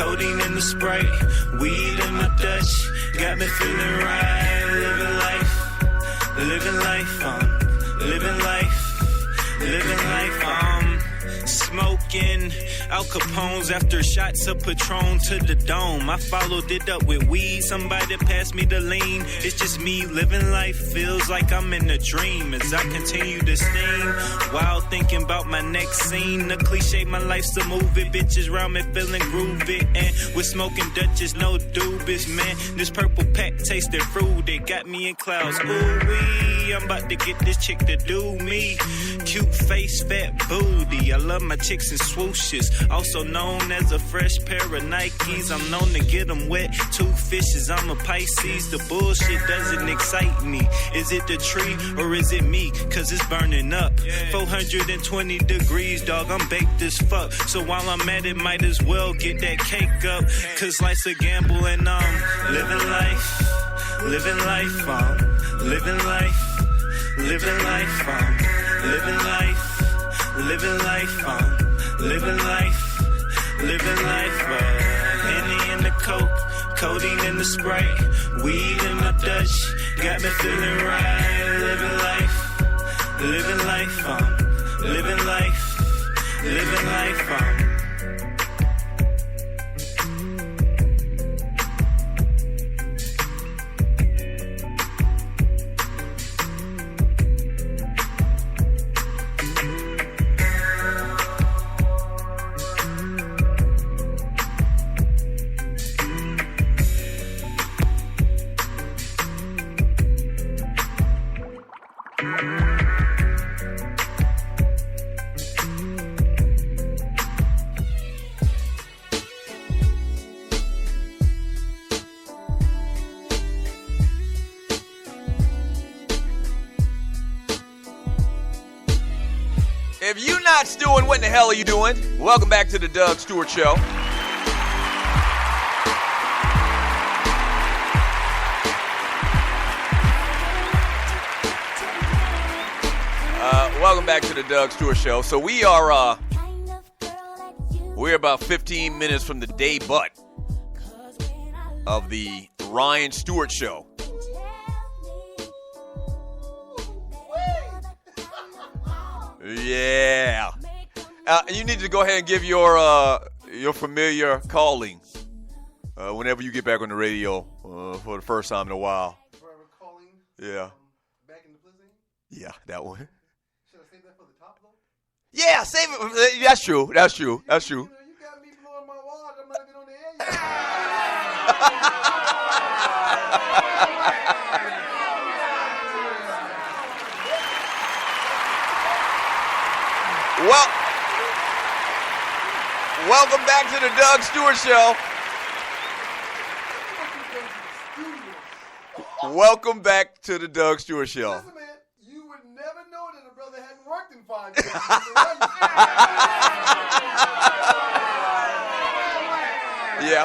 codeine in the Sprite, weed in my Dutch, got me feeling right. Living life, smoking Al Capone's after shots of Patron to the dome. I followed it up with weed, somebody passed me the lean. It's just me living life, feels like I'm in a dream as I continue to steam while thinking about my next scene. The cliche, my life's a movie, bitches round me feeling groovy, and with smoking Dutchess, no doobies, man. This purple pack tasted fruit, it got me in clouds. Ooh-wee, I'm about to get this chick to do me. Cute face, fat booty, I love my chicks in swooshes, also known as a fresh pair of Nikes. I'm known to get them wet, two fishes, I'm a Pisces. The bullshit doesn't excite me. Is it the tree or is it me? Cause it's burning up 420 degrees, dog, I'm baked as fuck. So while I'm at it, might as well get that cake up. Cause life's a gamble and I'm living life, living life, living life, living life, living life, living life, living life, living life. Henny in the Coke, codeine in the Sprite, weed in my Dutch, got me feeling right. Living life, living life, living life, living life. If you're not stewing, what in the hell are you doing? Welcome back to the Doug Stewart Show. Welcome back to the Doug Stewart Show. So we're about 15 minutes from the debut of the Ryan Stewart Show. Yeah. You need to go ahead and give your familiar calling whenever you get back on the radio for the first time in a while. Calling? Yeah. Back in the prison? Yeah, that one. Should I save that for the top, though? Yeah, save it. That's true. That's true. That's true. You got me blowing my wad. I'm not even on the air yet. Well, welcome back to the Doug Stewart Show. Welcome back to the Doug Stewart Show. Listen, man, you would never know that a brother hadn't worked in 5 years. Yeah.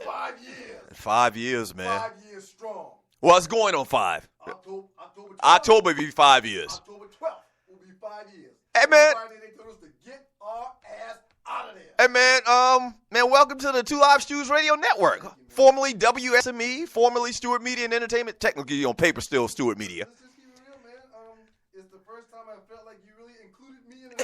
5 years. 5 years, man. 5 years strong. Well, it's going on 5. October 12th. October will be 5 years. October 12th will be 5 years. Hey, man. Friday they told us to get our ass out of there. Hey, man, welcome to the Two Live Stews Radio Network. Formerly WSME, formerly Stewart Media and Entertainment, technically on paper still Stewart Media. Let's just keep it real, man. It's the first time I felt like you really included me in it.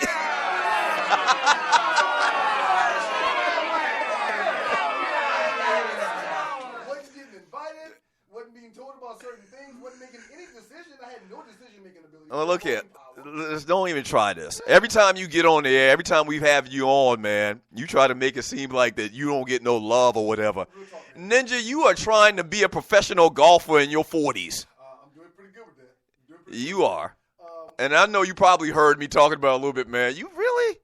Wasn't getting invited, wasn't being told about certain things, wasn't making any decision. I had no decision-making ability. Oh, look here. Don't even try this. Every time you get on the air, every time we have you on, man, you try to make it seem like that you don't get no love or whatever. Ninja, you are trying to be a professional golfer in your 40s. I'm doing pretty good with that. You are. And I know you probably heard me talking about it a little bit, man. You really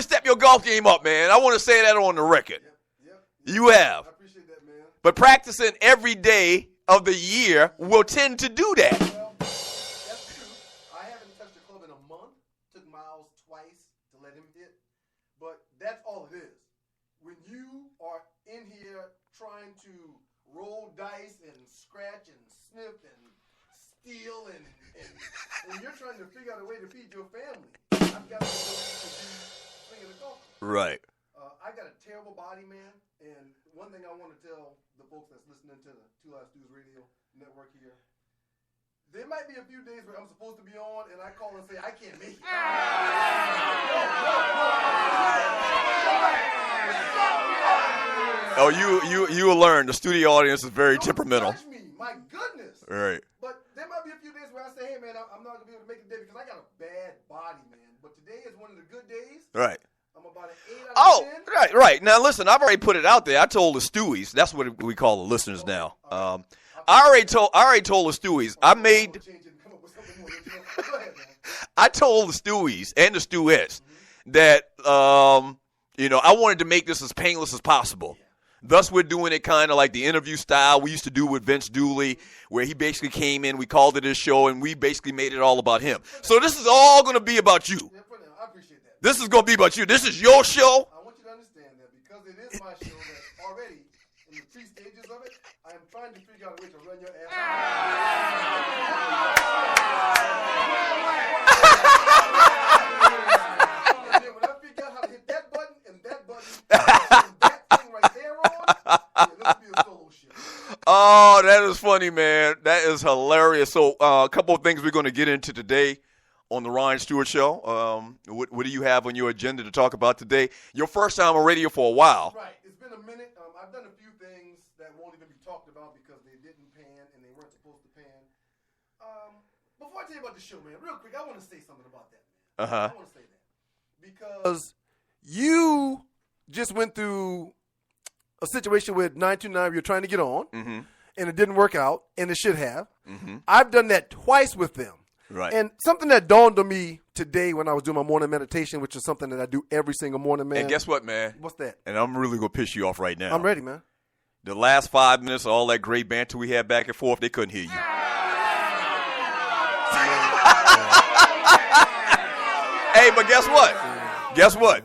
step your golf game up, man. I want to say that on the record. Yep. You have. I appreciate that, man. But practicing every day of the year will tend to do that. Well, that's true. I haven't touched a club in a month. Took Miles twice to let him hit. But that's all it is. When you are in here trying to roll dice and scratch and sniff and steal and when you're trying to figure out a way to feed your family, I've got to be swinging the golf. Right. got a terrible body, man. And one thing I want to tell the folks that's listening to the Two Live Stews Radio Network here, there might be a few days where I'm supposed to be on, and I call and say I can't make it. Oh, you will learn. The studio audience is very temperamental. Judge me, my goodness. All right. But there might be a few days where I say, hey, man, I'm not going to be able to make it today because I got a bad body, man. But today is one of the good days. Right. I'm about an 8 out of 10. Right. Now, listen, I've already put it out there. I told the Stewies. That's what we call the listeners now. I already told the Stewies. I told the Stewies and the Stewettes that, I wanted to make this as painless as possible. Thus, we're doing it kind of like the interview style we used to do with Vince Dooley, where he basically came in, we called it his show, and we basically made it all about him. So this is all going to be about you. I appreciate that. This is going to be about you. This is your show. I want you to understand that because it is my show that's already in the 3 stages of it, I am trying to figure out a way to run your ass. When I figure out how to hit that button and that button and that thing right there on, this will be a solo shit. Oh, that is funny, man. That is hilarious. So a couple of things we're going to get into today on the Ryan Stewart Show. What do you have on your agenda to talk about today? Your first time on radio for a while. Right. It's been a minute. I've done a few things that won't even be talked about because they didn't pan and they weren't supposed to pan. Before I tell you about the show, man, real quick, I want to say something about that, man. I want to say that. Because you just went through a situation with 929 you're trying to get on, and it didn't work out, and it should have. I've done that twice with them. Right. And something that dawned on me today when I was doing my morning meditation, which is something that I do every single morning, man. And guess what, man? What's that? And I'm really going to piss you off right now. I'm ready, man. The last 5 minutes of all that great banter we had back and forth, they couldn't hear you. Hey, but guess what? Guess what?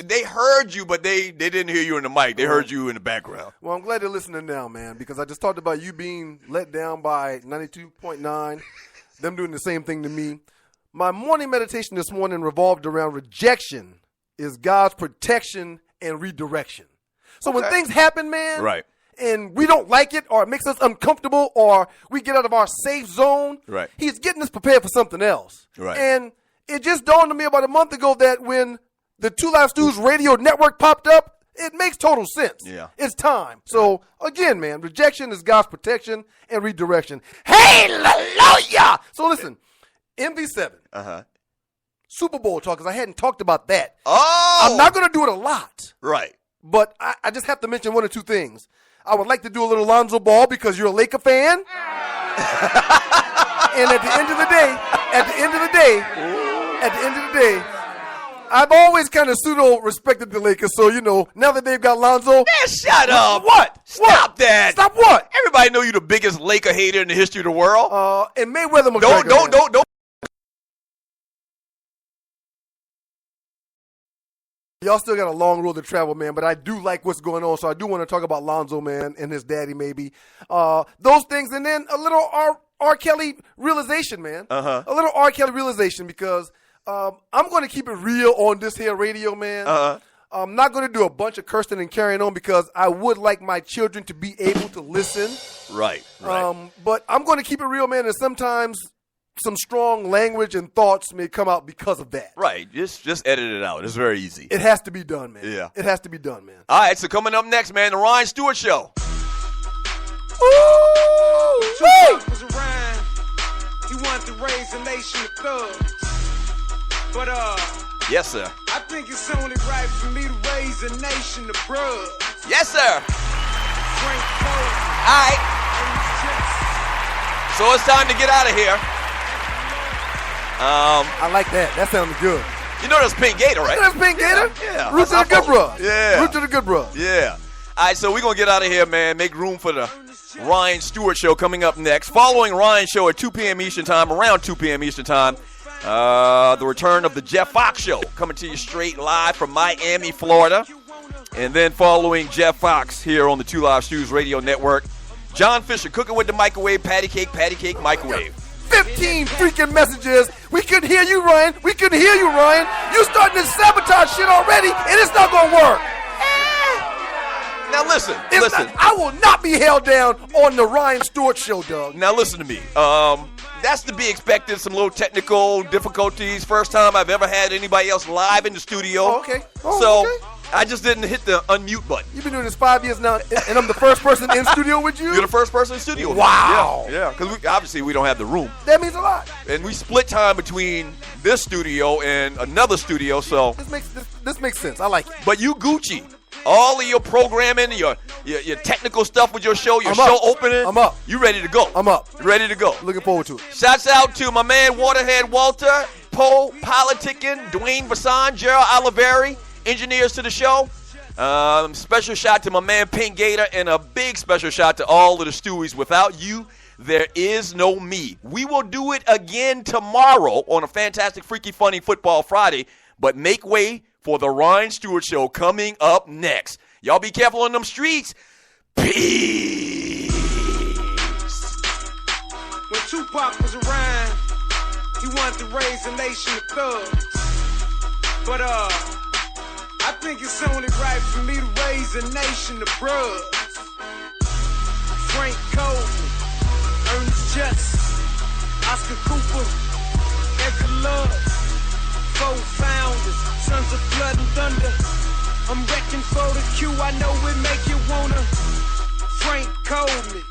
They heard you, but they didn't hear you in the mic. They heard you in the background. Well, I'm glad they're listening now, man, because I just talked about you being let down by 92.9, them doing the same thing to me. My morning meditation this morning revolved around rejection is God's protection and redirection. So when things happen, man, right, and we don't like it or it makes us uncomfortable or we get out of our safe zone, right, he's getting us prepared for something else. Right. And it just dawned on me about a month ago that when the Two Live Stews Radio Network popped up, it makes total sense. Yeah. It's time. So, again, man, rejection is God's protection and redirection. Hallelujah! So, listen, MV7, Super Bowl talk, because I hadn't talked about that. Oh! I'm not going to do it a lot. Right. But I just have to mention one or two things. I would like to do a little Lonzo Ball because you're a Laker fan. And at the end of the day, I've always kind of pseudo-respected the Lakers. So, now that they've got Lonzo. Man, shut up. What? Stop that. Stop what? Everybody know you're the biggest Laker hater in the history of the world. And Mayweather McGregor. Don't. Y'all still got a long road to travel, man, but I do like what's going on, so I do want to talk about Lonzo, man, and his daddy, maybe. Those things, and then a little R. Kelly realization, man. A little R. Kelly realization, because I'm going to keep it real on this here radio, man. I'm not going to do a bunch of cursing and carrying on because I would like my children to be able to listen. Right. But I'm going to keep it real, man, and sometimes some strong language and thoughts may come out because of that. Right. Just edit it out. It's very easy. It has to be done, man. Yeah. It has to be done, man. All right, so coming up next, man, the Ryan Stewart Show. Tupac was around. He wanted to raise a nation of thugs. But, yes, sir. I think it's only right for me to raise a nation of bruh. Yes, sir. Drink coke. All right. So it's time to get out of here. I like that. That sounded good. You know that's Pink Gator, right? That's Pink Gator? Yeah. Root to the good bro. Yeah. Root to the good bro. Yeah. All right, so we're going to get out of here, man. Make room for the Ryan Stewart Show coming up next. Following Ryan's show at 2 p.m. Eastern Time, around 2 p.m. Eastern Time, the return of the Jeff Fox Show, coming to you straight live from Miami, Florida. And then following Jeff Fox here on the Two Live Stews Radio Network, John Fisher, Cooking with the Microwave, Patty Cake, Microwave. 15 freaking messages. We couldn't hear you, Ryan. You starting to sabotage shit already, and it's not going to work. listen. I will not be held down on the Ryan Stewart Show, Doug. Now listen to me. That's to be expected. Some little technical difficulties. First time I've ever had anybody else live in the studio. Oh, okay. Okay. I just didn't hit the unmute button. You've been doing this 5 years now, and I'm the first person in studio with you? You're the first person in studio. Wow. Yeah, because obviously we don't have the room. That means a lot. And we split time between this studio and another studio, so. This makes sense. I like it. But you Gucci. All of your programming, your technical stuff with your show, I'm show up. opening. I'm up. You ready to go? I'm up. Ready to go. Looking forward to it. Shouts out to my man Waterhead Walter, Poe Politicking, Dwayne Vasson, Gerald Oliveri, engineers to the show. Special shout to my man Pink Gator, and a big special shout to all of the Stewies. Without you, there is no me. We will do it again tomorrow on a fantastic, freaky, funny Football Friday, but make way for the Ryan Stewart Show coming up next. Y'all be careful on them streets. Peace. When Tupac was around, he wanted to raise a nation of thugs. But I think it's only right for me to raise a nation of bruhs. Frank Coleman, Ernest Justice, Oscar Cooper, Edgar Love, 4 founders, sons of blood and thunder. I'm wrecking for the Q, I know it make you wanna. Frank Coleman,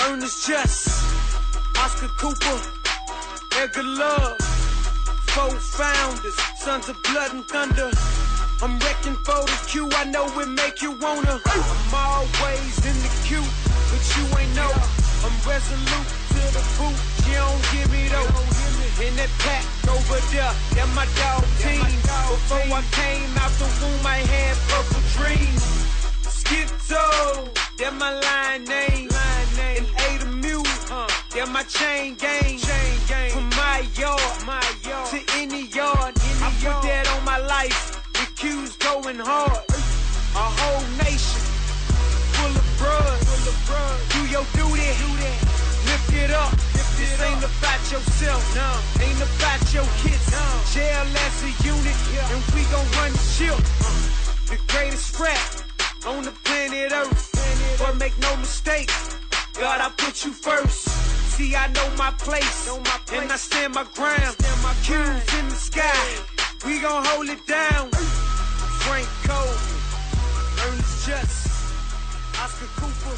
Ernest Justice, Oscar Cooper, Edgar Love, 4 founders, sons of blood and thunder. I'm wrecking for the Q, I know it make you wanna. I'm always in the queue, but you ain't know. I'm resolute to the boot, you don't give me though. In that pack over there, that my dog team. Before I came out the womb, I had purple dreams. Schizo, that my line name. And A the Mule, that my chain gang. From my yard to any yard, I put that on my life. The Q's going hard. A whole nation full of bruh. Do your duty, lift it up. This ain't about yourself, ain't about your kids. Jail as a unit, and we gon' run the ship. The greatest rap on the planet Earth. But make no mistake, God, I put you first. See, I know my place, and I stand my ground. Q's in the sky, we gon' hold it down. Frank Coleman, Ernest Justice, Oscar Cooper.